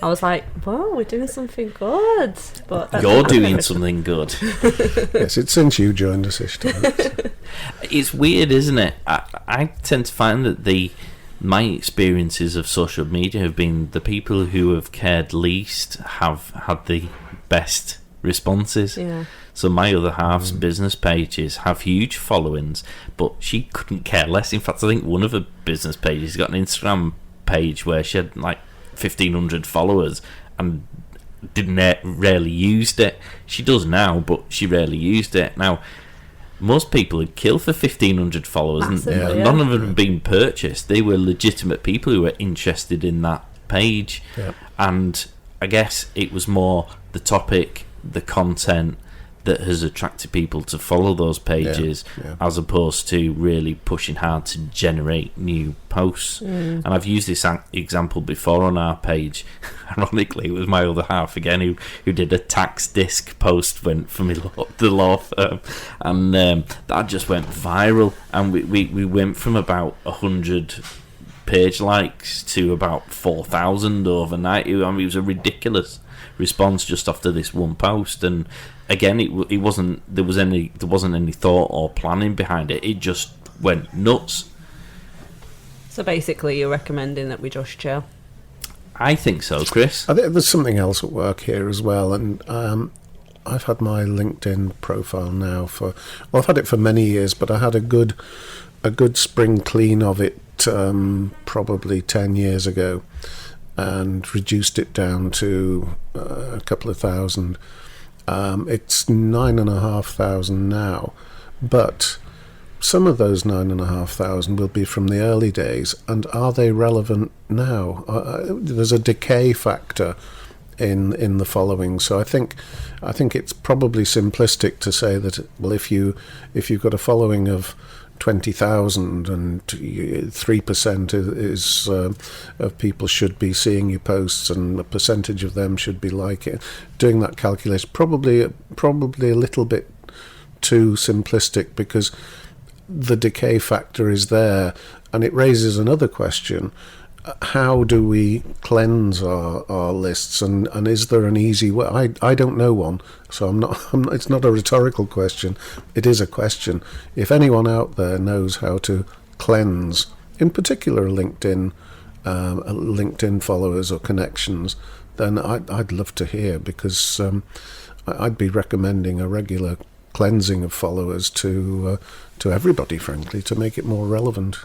I was like, "Whoa, we're doing something good!" But you're doing something good. Yes, it's since you joined us this time. It's weird, isn't it? I tend to find that my experiences of social media have been the people who have cared least have had the best responses. Yeah. So my other half's business pages have huge followings, but she couldn't care less. In fact, I think one of her business pages got an Instagram page where she had like 1,500 followers and rarely used it. She does now, but she rarely used it. Now, most people would kill for 1,500 followers. Massively, None of them had been purchased. They were legitimate people who were interested in that page. Yeah. And I guess it was more the topic, the content that has attracted people to follow those pages, as opposed to really pushing hard to generate new posts. And I've used this example before on our page. Ironically, it was my other half again who did a tax disc post from the law firm, and that just went viral. And we went from about 100 page likes to about 4,000 overnight. I mean, it was a ridiculous response just after this one post. And again, it wasn't there wasn't any thought or planning behind it. It just went nuts. So basically, you're recommending that we just chill? I think so, Chris. I think there's something else at work here as well, and I've had my LinkedIn profile now I've had it for many years, but I had a good spring clean of it probably 10 years ago, and reduced it down to a couple of thousand. It's 9,500 now, but some of those 9,500 will be from the early days, and are they relevant now? There's a decay factor in the following, so I think it's probably simplistic to say that, well, if you've got a following of 20,000 and 3% is of people should be seeing your posts, and a percentage of them should be liking it. Doing that calculation probably a little bit too simplistic, because the decay factor is there, and it raises another question: how do we cleanse our lists, and is there an easy way? I don't know one, so I'm not, it's not a rhetorical question, it is a question. If anyone out there knows how to cleanse, in particular LinkedIn followers or connections, then I'd love to hear, because I'd be recommending a regular cleansing of followers to everybody, frankly, to make it more relevant.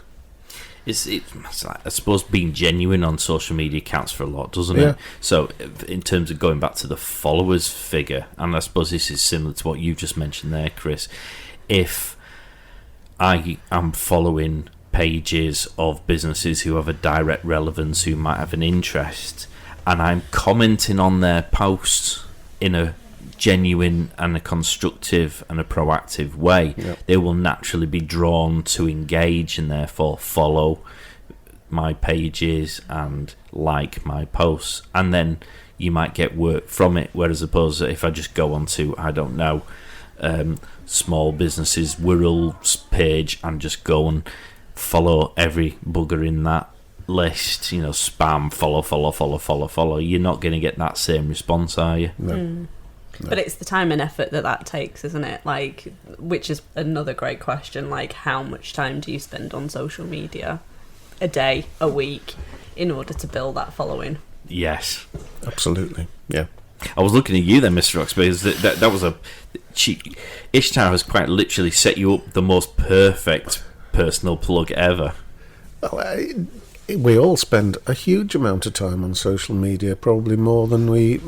It's I suppose being genuine on social media counts for a lot, doesn't it? So in terms of going back to the followers figure, and I suppose this is similar to what you just mentioned there, Chris, if I am following pages of businesses who have a direct relevance, who might have an interest, and I'm commenting on their posts in a genuine and a constructive and a proactive way, they will naturally be drawn to engage and therefore follow my pages and like my posts, and then you might get work from it. Whereas opposed if I just go on to, I don't know, small businesses Wirral's page and just go and follow every bugger in that list, spam, follow, you're not going to get that same response, are you? No. But it's the time and effort that takes, isn't it? Like, which is another great question. Like, how much time do you spend on social media? A day, a week, in order to build that following? Yes. Absolutely, yeah. I was looking at you then, Mr. Ox, because that was Ishtar has quite literally set you up the most perfect personal plug ever. Well, we all spend a huge amount of time on social media, probably more than we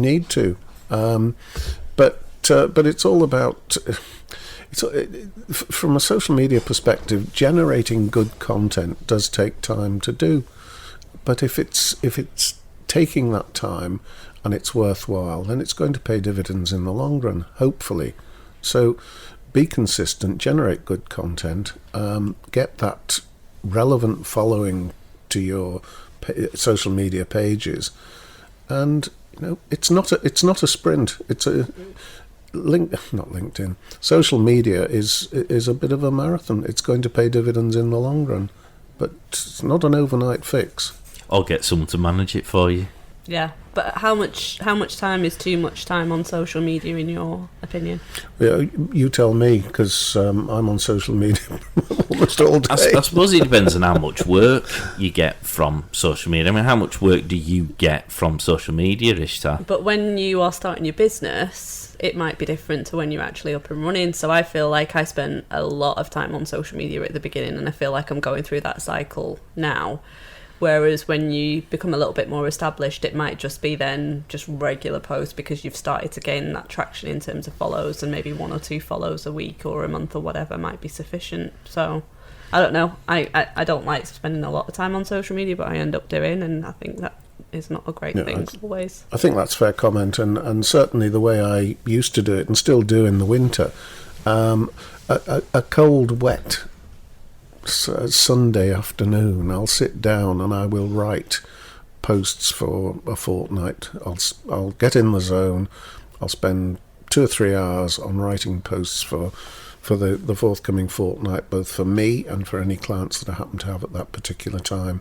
need to. But but it's all about. From a social media perspective, generating good content does take time to do. But if it's taking that time and it's worthwhile, then it's going to pay dividends in the long run, hopefully. So be consistent, generate good content, get that relevant following to your social media pages, and it's not a sprint. It's a not LinkedIn. Social media is a bit of a marathon. It's going to pay dividends in the long run, but it's not an overnight fix. Or get someone to manage it for you. Yeah, but how much time is too much time on social media, in your opinion? Yeah, you tell me, because I'm on social media almost all day. I suppose it depends on how much work you get from social media. I mean, how much work do you get from social media, Ishtar? But when you are starting your business, it might be different to when you're actually up and running. So I feel like I spent a lot of time on social media at the beginning, and I feel like I'm going through that cycle now. Whereas when you become a little bit more established, it might just be then just regular posts, because you've started to gain that traction in terms of follows, and maybe 1 or 2 follows a week or a month or whatever might be sufficient. So I don't know. I don't like spending a lot of time on social media, but I end up doing, and I think that is not a great thing always. I think that's a fair comment, and certainly the way I used to do it and still do in the winter, a cold, wet Sunday afternoon, I'll sit down and I will write posts for a fortnight. I'll get in the zone. I'll spend 2 or 3 hours on writing posts for the forthcoming fortnight, both for me and for any clients that I happen to have at that particular time.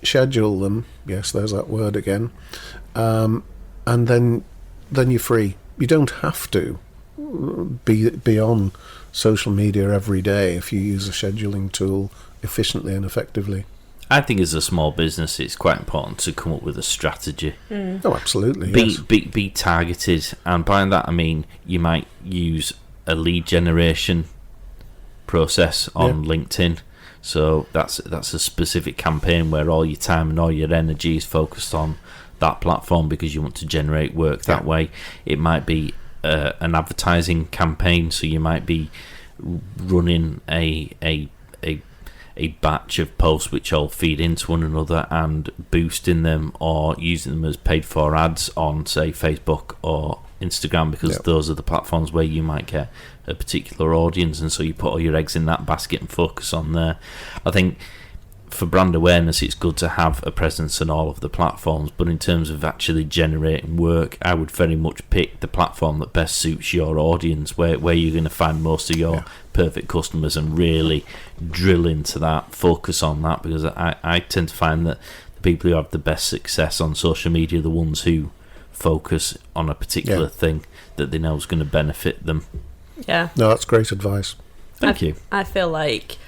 Schedule them. Yes, there's that word again. And then you're free. You don't have to be on social media every day if you use a scheduling tool efficiently and effectively. I think as a small business, it's quite important to come up with a strategy. Oh, absolutely. Be targeted, and by that I mean you might use a lead generation process on LinkedIn. So that's a specific campaign where all your time and all your energy is focused on that platform because you want to generate work that way. It might be an advertising campaign, so you might be running a batch of posts which all feed into one another and boosting them, or using them as paid for ads on, say, Facebook or Instagram, because those are the platforms where you might get a particular audience, and so you put all your eggs in that basket and focus on there. I think for brand awareness, it's good to have a presence on all of the platforms, but in terms of actually generating work, I would very much pick the platform that best suits your audience, where you're going to find most of your perfect customers, and really drill into that, focus on that, because I tend to find that the people who have the best success on social media are the ones who focus on a particular thing that they know is going to benefit them. Yeah. No, that's great advice. Thank you. I feel like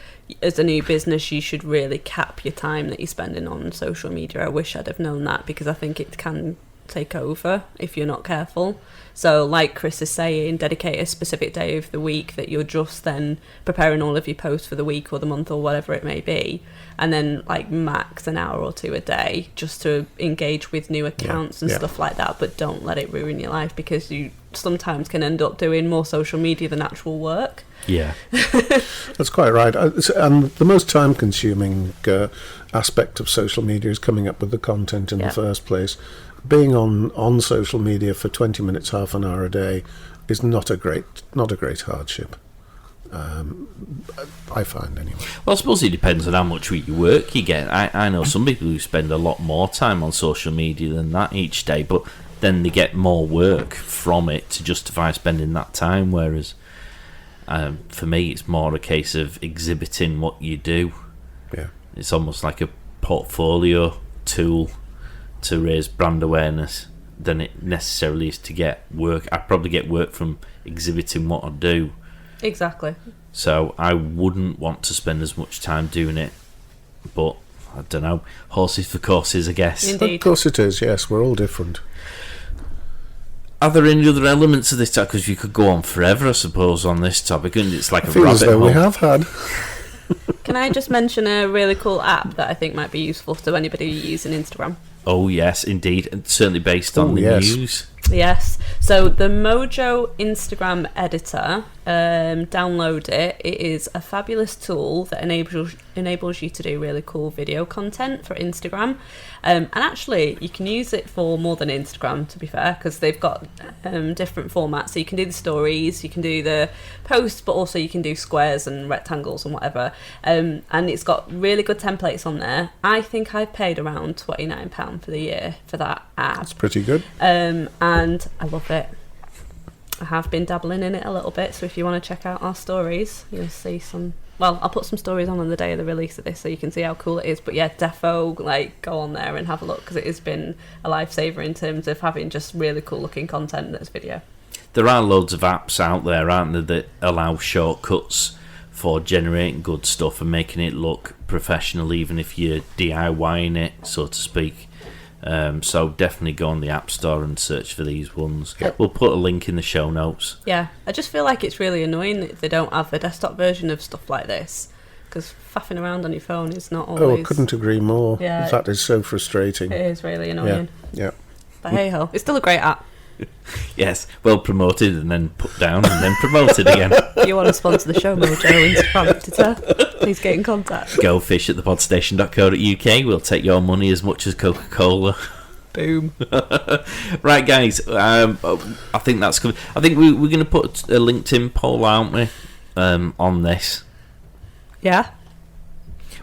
as a new business, you should really cap your time that you're spending on social media. I wish I'd have known that, because I think it can take over if you're not careful. So like Chris is saying, dedicate a specific day of the week that you're just then preparing all of your posts for the week or the month or whatever it may be, and then like max an hour or 2 a day just to engage with new accounts and stuff like that. But don't let it ruin your life, because you sometimes can end up doing more social media than actual work. Yeah. That's quite right. And the most time-consuming aspect of social media is coming up with the content in the first place. Being on social media for 20 minutes, half an hour a day is not a great hardship. I find anyway. Well, I suppose it depends on how much work you get. I know some people who spend a lot more time on social media than that each day, but then they get more work from it to justify spending that time, whereas for me it's more a case of exhibiting what you do. It's almost like a portfolio tool to raise brand awareness than it necessarily is to get work. I probably get work from exhibiting what I do. Exactly. So I wouldn't want to spend as much time doing it, but I don't know, horses for courses, I guess. Indeed. Of course it is, yes, we're all different. Are there any other elements of this topic? Because you could go on forever, I suppose, on this topic, and it's like I a feel as rabbit though hole. we have had. Can I just mention a really cool app that I think might be useful to anybody using Instagram? Oh yes, indeed, and certainly based on the news. Yes. So the Mojo Instagram editor, download it. It is a fabulous tool that enables you to do really cool video content for Instagram. And actually, you can use it for more than Instagram, to be fair, because they've got different formats. So you can do the stories, you can do the posts, but also you can do squares and rectangles and whatever. And it's got really good templates on there. I think I've paid around £29 for the year for that app. That's pretty good. And I love it. I have been dabbling in it a little bit, so if you want to check out our stories, you'll see some. Well, I'll put some stories on the day of the release of this, so you can see how cool it is. But yeah, defo, like, go on there and have a look, because it has been a lifesaver in terms of having just really cool looking content that's video. There are loads of apps out there, aren't there, that allow shortcuts for generating good stuff and making it look professional, even if you're DIYing it, so to speak. So definitely go on the App Store and search for these ones. Yep. We'll put a link in the show notes. Yeah, I just feel like it's really annoying that they don't have the desktop version of stuff like this, because faffing around on your phone is not always... Oh, I couldn't agree more. Yeah. In fact, it's so frustrating. It is really annoying. Yeah. But hey-ho, it's still a great app. Yes, well promoted and then put down and then promoted again. If you want to sponsor the show, Mojo Instagram editor, please get in contact. Go fish at thepodstation.co.uk. We'll take your money as much as Coca-Cola. Boom. Right, guys. I think that's good. I think we're going to put a LinkedIn poll, aren't we, on this? Yeah.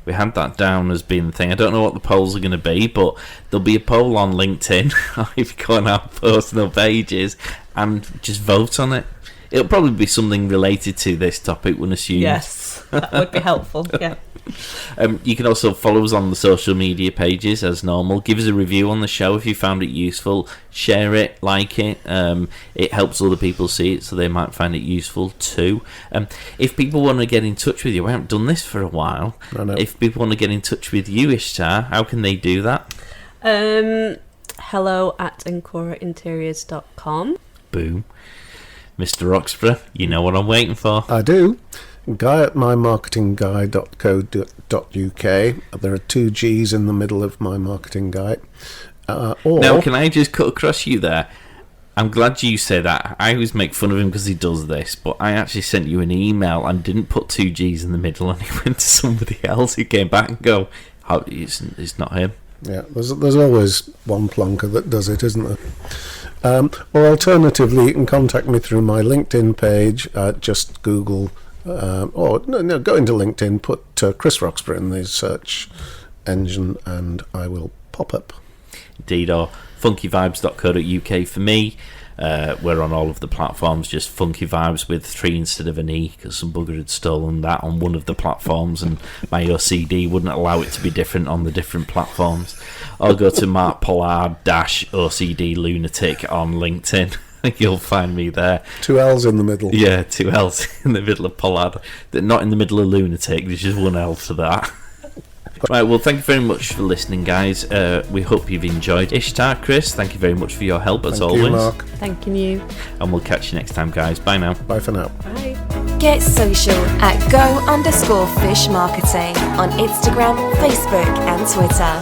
We had that down as being the thing. I don't know what the polls are going to be, but there'll be a poll on LinkedIn if you go on our personal pages and just vote on it. It'll probably be something related to this topic, one assumes. Yes, that would be helpful. Yeah. You can also follow us on the social media pages as normal. Give us a review on the show if you found it useful. Share it, like it. It helps other people see it, so they might find it useful too. If people want to get in touch with you, we haven't done this for a while. No. If people want to get in touch with you, Ishtar, how can they do that? hello@encorainteriors.com. Boom. Mr. Roxburgh, you know what I'm waiting for. I do. Guy at mymarketingguy.co.uk. There are 2 G's in the middle of My Marketing Guy. Now, can I just cut across you there? I'm glad you say that. I always make fun of him because he does this, but I actually sent you an email and didn't put 2 G's in the middle, and he went to somebody else who came back and go, it's not him. Yeah, there's always one plonker that does it, isn't there? Or alternatively, you can contact me through my LinkedIn page. Just Google, go into LinkedIn, put Chris Roxburgh in the search engine, and I will pop up. Indeed, or funkyvibes.co.uk for me. We're on all of the platforms, just Funky Vibes with 3 instead of an E, because some bugger had stolen that on one of the platforms and my OCD wouldn't allow it to be different on the different platforms. Or go to Mark Pollard-OCD Lunatic on LinkedIn. You'll find me there. 2 L's in the middle. Yeah, 2 L's in the middle of Pollard. Not in the middle of Lunatic, there's just 1 L for that. Right, well, thank you very much for listening, guys. We hope you've enjoyed. Ishtar, Chris, thank you very much for your help, as always. Thank you, Mark. Thanking you. And we'll catch you next time, guys. Bye now. Bye for now. Bye. Get social at go_fish marketing on Instagram, Facebook, and Twitter.